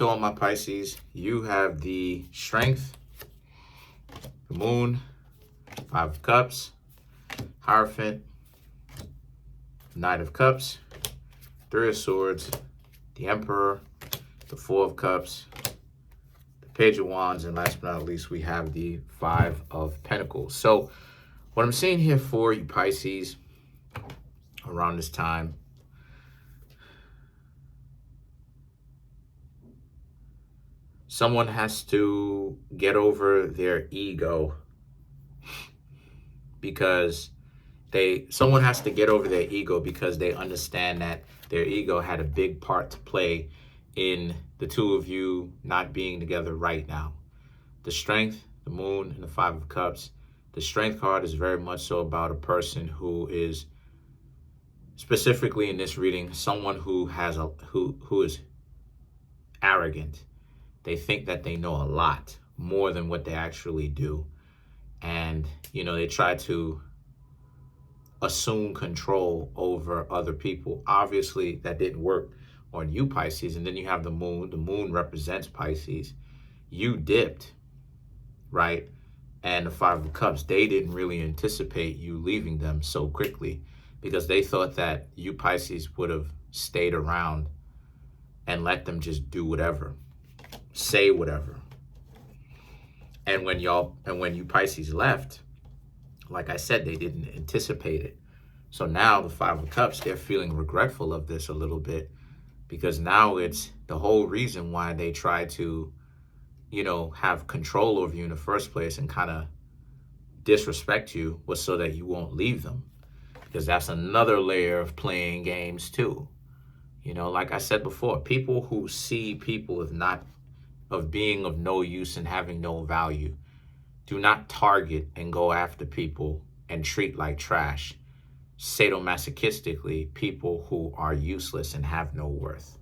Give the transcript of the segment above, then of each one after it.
So on my Pisces, you have the Strength, the Moon, Five of Cups, Hierophant, Knight of Cups, Three of Swords, the Emperor, the Four of Cups, the Page of Wands, and last but not least, we have the Five of Pentacles. So what I'm seeing here for you Pisces around this time, someone has to get over their ego because someone has to get over their ego because they understand that their ego had a big part to play in the two of you not being together right now. The Strength, the Moon, and the Five of Cups. The Strength card is very much so about a person who is, specifically in this reading, someone who has who is arrogant. They think that they know a lot more than what they actually do. And, you know, they try to assume control over other people. Obviously, that didn't work on you, Pisces. And then you have the Moon. The Moon represents Pisces. You dipped, right? And the Five of Cups, they didn't really anticipate you leaving them so quickly because they thought that you, Pisces, would have stayed around and let them just do whatever, say whatever. And when you Pisces left, like I said, they didn't anticipate it. So now the Five of Cups, they're feeling regretful of this a little bit because now it's the whole reason why they try to, you know, have control over you in the first place and kind of disrespect you was so that you won't leave them, because that's another layer of playing games too. You know, like I said before, people who see people of being of no use and having no value do not target and go after people and treat like trash, sadomasochistically, people who are useless and have no worth.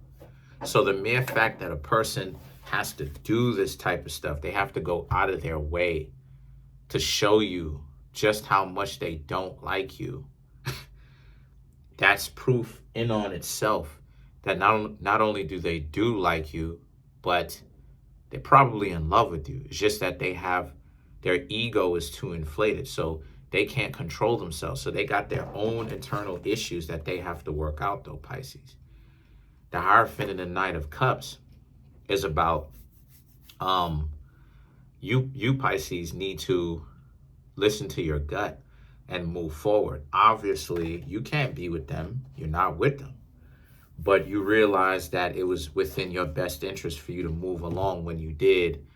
So the mere fact that a person has to do this type of stuff, they have to go out of their way to show you just how much they don't like you, that's proof in on itself that not only do they do like you, but they're probably in love with you. It's just that their ego is too inflated, so they can't control themselves. So they got their own internal issues that they have to work out though, Pisces. The Hierophant and the Knight of Cups is about you Pisces need to listen to your gut and move forward. Obviously, you can't be with them. You're not with them. But you realize that it was within your best interest for you to move along when you did,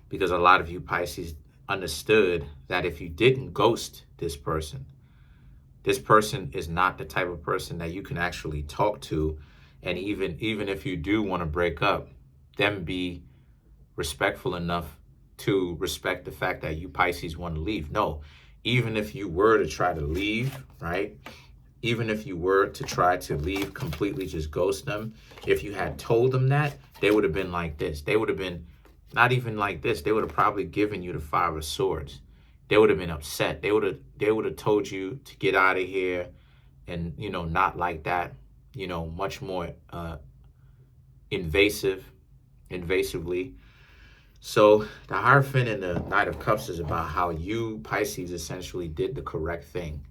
because a lot of you Pisces understood that if you didn't ghost this person is not the type of person that you can actually talk to. And even if you do want to break up, them be respectful enough to respect the fact that you Pisces want to leave. No, even if you were to try to leave, right? Even if you were to try to leave completely, just ghost them, if you had told them that, they would have been like this. They would have been not even like this. They would have probably given you the Five of Swords. They would have been upset. They would have told you to get out of here and, you know, not like that, you know, much more invasively. So the Hierophant and the Knight of Cups is about how you Pisces essentially did the correct thing.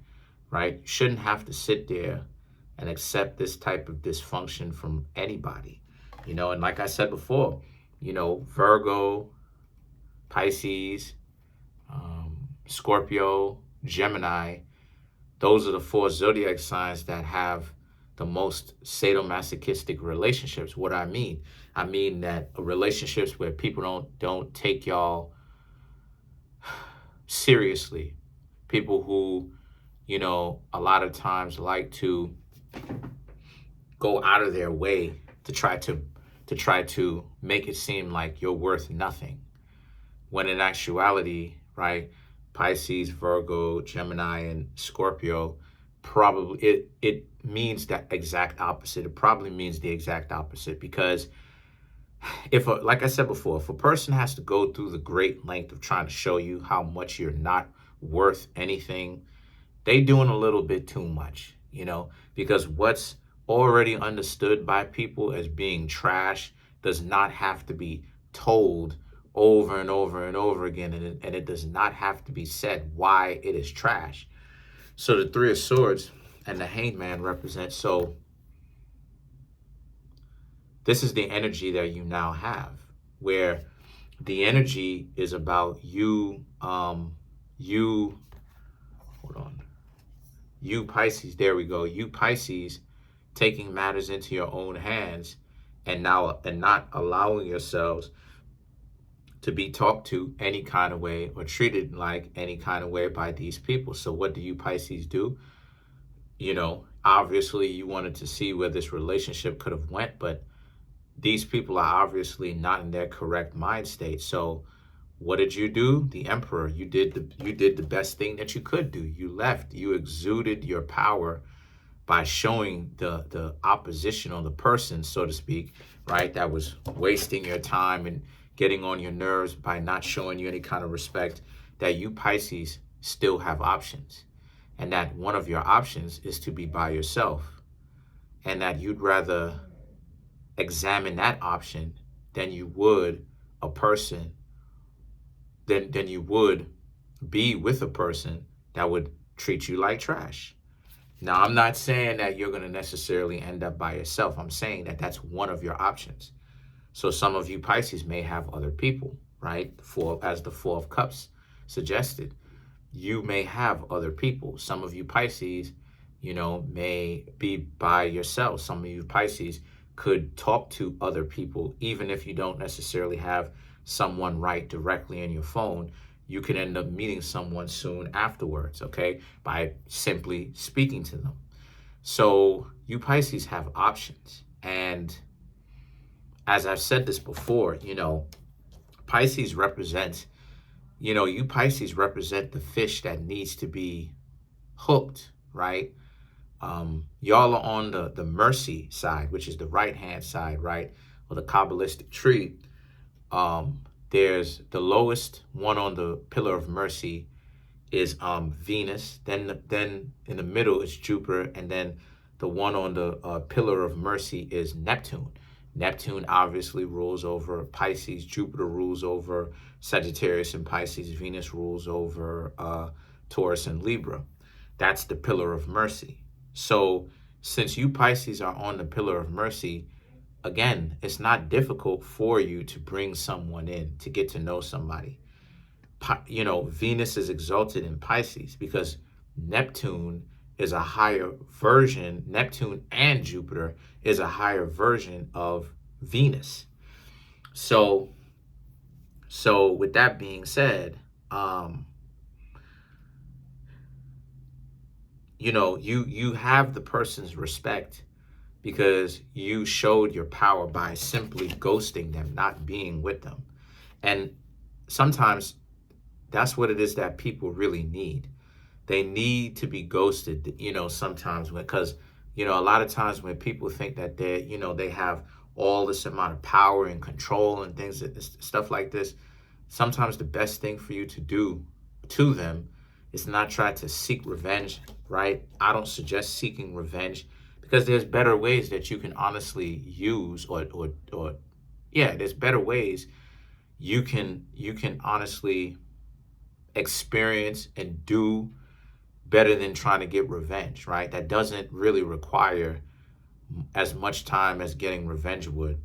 Right? You shouldn't have to sit there and accept this type of dysfunction from anybody, you know. And like I said before, you know, Virgo, Pisces, Scorpio, Gemini, those are the four zodiac signs that have the most sadomasochistic relationships. What I mean that relationships where people don't take y'all seriously. People who, you know, a lot of times like to go out of their way to try to make it seem like you're worth nothing, when in actuality, right, Pisces, Virgo, Gemini, and Scorpio, probably it means that exact opposite. It probably means the exact opposite, because like I said before, if a person has to go through the great length of trying to show you how much you're not worth anything, they doing a little bit too much, you know, because what's already understood by people as being trash, does not have to be told over and over and over again, and it does not have to be said why it is trash. So the Three of Swords and the Hanged Man represent, so this is the energy that you now have, where the energy is about you, hold on, you Pisces, there we go, you Pisces taking matters into your own hands and not allowing yourselves to be talked to any kind of way or treated like any kind of way by these people. So what do you Pisces do? You know, obviously you wanted to see where this relationship could have went, but these people are obviously not in their correct mind state. So what did you do? The Emperor, you did the best thing that you could do. You left, you exuded your power by showing the opposition on the person, so to speak, right? That was wasting your time and getting on your nerves by not showing you any kind of respect, that you Pisces still have options. And that one of your options is to be by yourself. And that you'd rather examine that option than you would a person, than you would be with a person that would treat you like trash. Now, I'm not saying that you're going to necessarily end up by yourself. I'm saying that that's one of your options. So some of you Pisces may have other people, right? As the Four of Cups suggested, you may have other people. Some of you Pisces, you know, may be by yourself. Some of you Pisces could talk to other people, even if you don't necessarily have someone right directly in your phone. You can end up meeting someone soon afterwards, okay, by simply speaking to them. So you Pisces have options. And as I've said this before, you know, Pisces represents, you know, you Pisces represent the fish that needs to be hooked, right? Y'all are on the mercy side, which is the right-hand side, right? Or the Kabbalistic tree. There's the lowest one on the pillar of mercy is Venus. Then in the middle is Jupiter, and then the one on the pillar of mercy is Neptune. Neptune obviously rules over Pisces. Jupiter rules over Sagittarius and Pisces. Venus rules over Taurus and Libra. That's the pillar of mercy. So since you Pisces are on the pillar of mercy, again, it's not difficult for you to bring someone in, to get to know somebody. You know, Venus is exalted in Pisces because Neptune is a higher version. Neptune and Jupiter is a higher version of Venus. So with that being said, you know, you have the person's respect because you showed your power by simply ghosting them, not being with them. And sometimes that's what it is that people really need. They need to be ghosted, you know, sometimes because, you know, a lot of times when people think that they, you know, they have all this amount of power and control and things, stuff like this, sometimes the best thing for you to do to them is not try to seek revenge, right? I don't suggest seeking revenge because there's better ways that you can honestly use or yeah, there's better ways you can honestly experience and do better than trying to get revenge, right? That doesn't really require as much time as getting revenge would.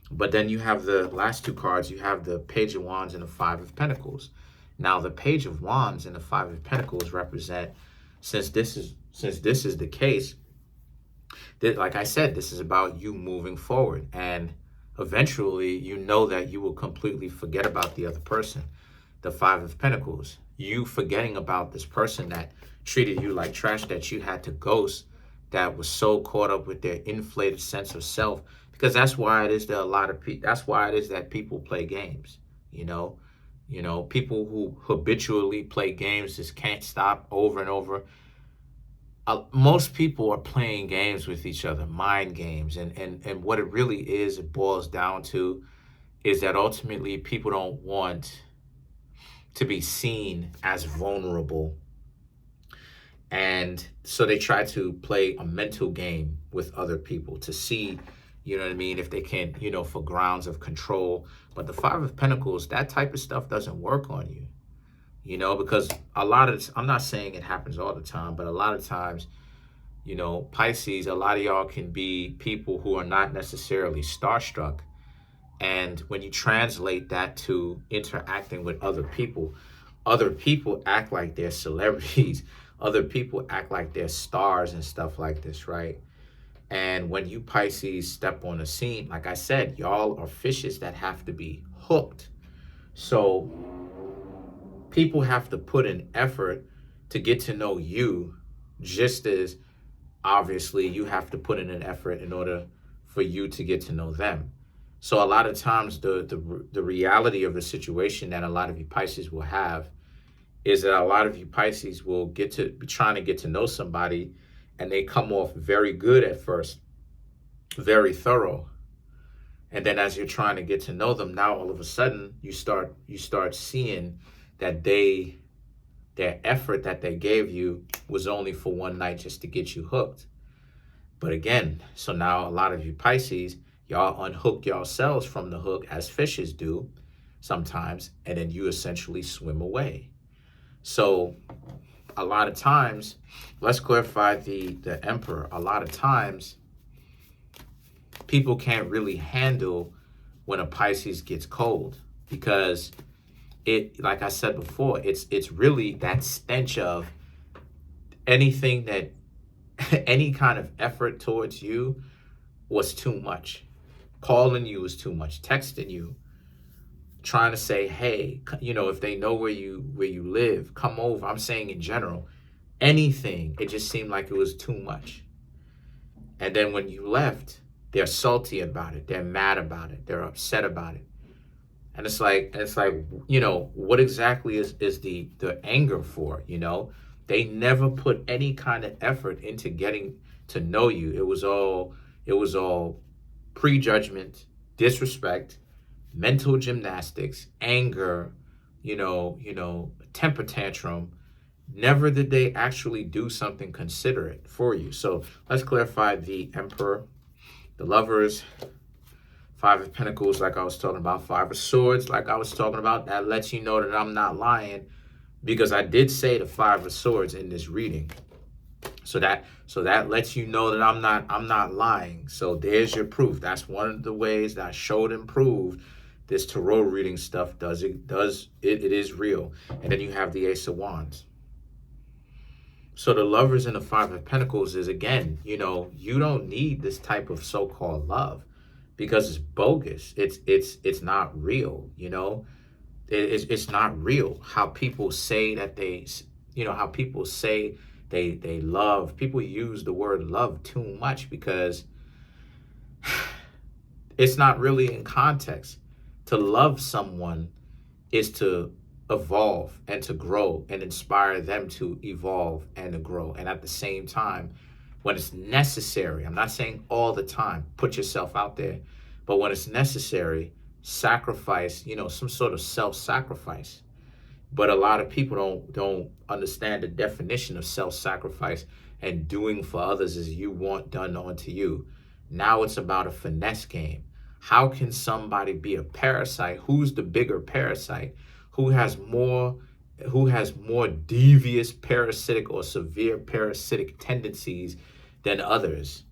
But then you have the last two cards. You have the Page of Wands and the Five of Pentacles. Now, the Page of Wands and the Five of Pentacles represent, since this is the case, that, like I said, this is about you moving forward. And eventually, you know that you will completely forget about the other person. The Five of Pentacles, you forgetting about this person that treated you like trash, that you had to ghost, that was so caught up with their inflated sense of self. Because that's why it is that a lot of people, that's why it is that people play games, you know, people who habitually play games just can't stop over and over. Most people are playing games with each other, mind games. And what it really is, it boils down to, is that ultimately people don't want to be seen as vulnerable. And so they try to play a mental game with other people to see You know what I mean? If they can, for grounds of control. But the Five of Pentacles, that type of stuff doesn't work on you, because a lot of, I'm not saying it happens all the time, but a lot of times, Pisces, a lot of y'all can be people who are not necessarily starstruck. And when you translate that to interacting with other people act like they're celebrities. Other people act like they're stars and stuff like this, right? And when you Pisces step on the scene, like I said, y'all are fishes that have to be hooked. So people have to put an effort to get to know you, just as obviously you have to put in an effort in order for you to get to know them. So a lot of times the reality of the situation that a lot of you Pisces will have is that a lot of you Pisces will get to be trying to get to know somebody, and they come off very good at first, very thorough. And then as you're trying to get to know them, now all of a sudden you start seeing that their effort that they gave you was only for one night just to get you hooked. But again, so now a lot of you Pisces, y'all unhook yourselves from the hook, as fishes do sometimes, and then you essentially swim away. So a lot of times, let's clarify the Emperor. A lot of times, people can't really handle when a Pisces gets cold, because it, like I said before, it's really that stench of anything that any kind of effort towards you was too much. Calling you was too much. Texting you, trying to say, hey, if they know where you live, come over. I'm saying in general, anything. It just seemed like it was too much. And then when you left, they're salty about it. They're mad about it. They're upset about it. And it's like, what exactly is the anger for? They never put any kind of effort into getting to know you. It was all prejudgment, disrespect, mental gymnastics, anger, temper tantrum. Never did they actually do something considerate for you. So let's clarify the Emperor, the Lovers, Five of Pentacles, like I was talking about, Five of Swords, like I was talking about. That lets you know that I'm not lying, because I did say the Five of Swords in this reading. So that lets you know that I'm not lying. So there's your proof. That's one of the ways that I showed and proved this tarot reading stuff it is real. And then you have the Ace of Wands. So the Lovers and the Five of Pentacles is, again, you don't need this type of so-called love, because it's bogus. It's not real. It's not real. How people say that how people say they love. People use the word love too much, because it's not really in context. To love someone is to evolve and to grow and inspire them to evolve and to grow. And at the same time, when it's necessary, I'm not saying all the time, put yourself out there, but when it's necessary, sacrifice, some sort of self-sacrifice. But a lot of people don't understand the definition of self-sacrifice and doing for others as you want done unto you. Now it's about a finesse game. How can somebody be a parasite? Who's the bigger parasite? Who has more devious parasitic or severe parasitic tendencies than others?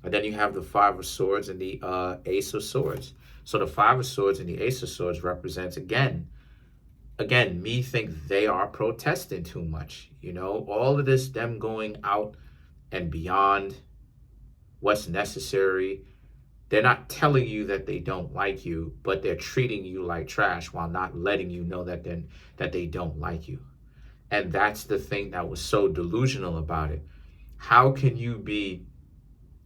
And then you have the Five of Swords and the Ace of Swords. So the Five of Swords and the Ace of Swords represents, again, me think they are protesting too much. All of this, them going out and beyond what's necessary. They're not telling you that they don't like you, but they're treating you like trash while not letting you know that they don't like you. And that's the thing that was so delusional about it. How can you be,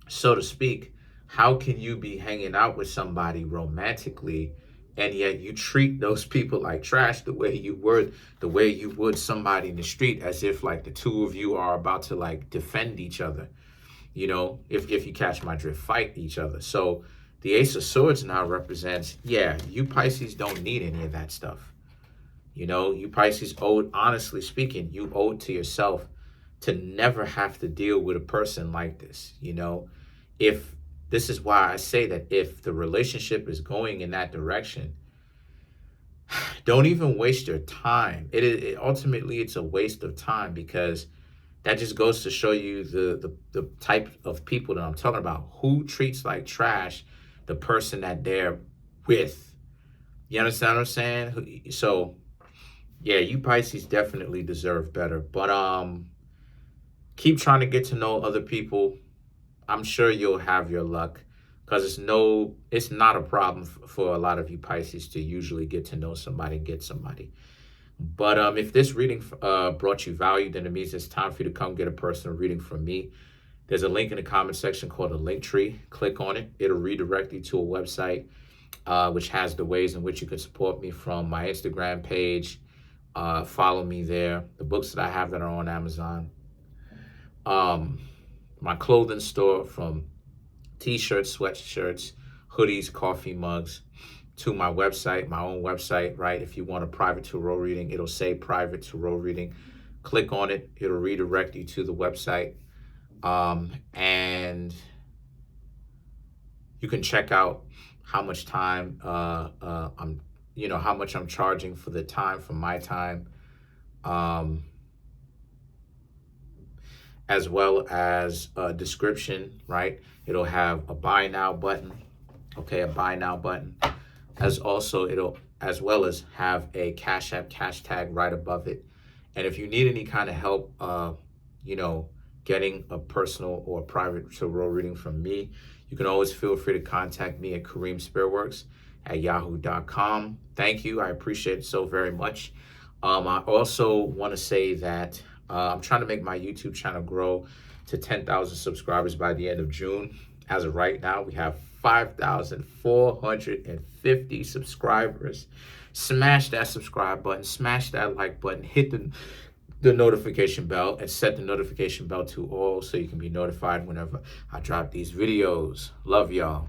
so to speak, how can you be hanging out with somebody romantically, and yet you treat those people like trash the way you would somebody in the street, as if like the two of you are about to like defend each other, if you catch my drift, fight each other. So the Ace of Swords now represents, you Pisces don't need any of that stuff. You Pisces honestly speaking, you owe it to yourself to never have to deal with a person like this. If This is why I say that if the relationship is going in that direction, don't even waste your time. Ultimately, it's a waste of time, because that just goes to show you the type of people that I'm talking about. Who treats like trash the person that they're with? You understand what I'm saying? So yeah, you Pisces definitely deserve better. But keep trying to get to know other people. I'm sure you'll have your luck, because it's not a problem for a lot of you Pisces to usually get to know somebody and get somebody. But if this reading brought you value, then it means it's time for you to come get a personal reading from me. There's a link in the comment section called a link tree. Click on it. It'll redirect you to a website which has the ways in which you can support me from my Instagram page. Follow me there. The books that I have that are on Amazon. My clothing store, from t-shirts, sweatshirts, hoodies, coffee mugs, to my website, my own website, right? If you want a private tarot reading, it'll say private tarot reading. Click on it. It'll redirect you to the website. And you can check out how much time how much I'm charging for the time, for my time, as well as a description, right? It'll have a buy now button, okay, a buy now button, as well as have a Cashapp cash tag right above it. And if you need any kind of help, getting a personal or private tarot reading from me, you can always feel free to contact me at Kareemspiritworks at yahoo.com. Thank you. I appreciate it so very much. I also want to say that I'm trying to make my YouTube channel grow to 10,000 subscribers by the end of June. As of right now, we have 5,450 subscribers. Smash that subscribe button, smash that like button, hit the notification bell, and set the notification bell to all so you can be notified whenever I drop these videos. Love y'all.